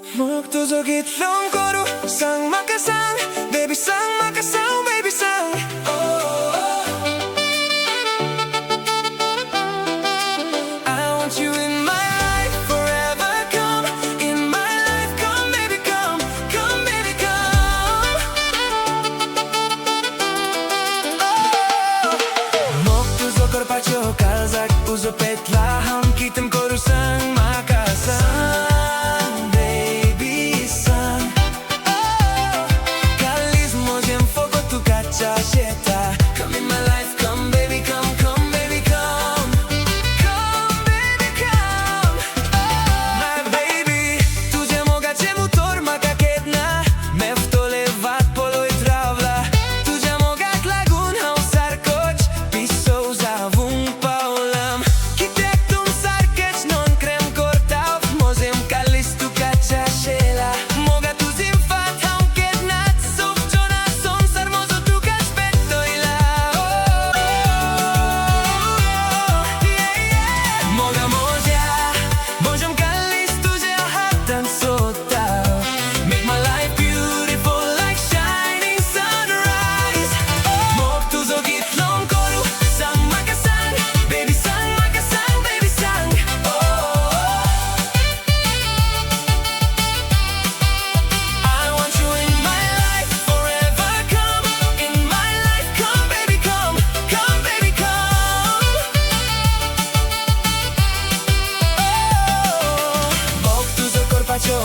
목도적 이tlong koru sang makasang baby sang makasang baby sang I want you in my life forever come in my life come baby come come baby come 목도적 koru pacho kalzak uzo petla ham kitem koru sang makasang Come in my life, come baby, come, come baby, come Come baby, come My baby, तुझे मोगाचे मुतोर म्हाका केदना मेफतो लेवात पोलोय travla तुझ्या मोगाक लागून हांव सारकोच पिसो जावूंक पावलां कित्याक तूं सारकेच non crem cortaw mozem kalis tukaच्या शेला मोगा तुझी फाट हांव केदनाच सोफचोना संसार मोजो तुकाच पेटोयला मोगा मोज्या मोजम kalis तुझ्या हातान सोताव Make my life beautiful like shining sunrise मोग तुझो इtlong koru sang makasang baby sang makasang baby sang I want you in my life forever come in my life come baby come come baby come Bog tuzo korpacio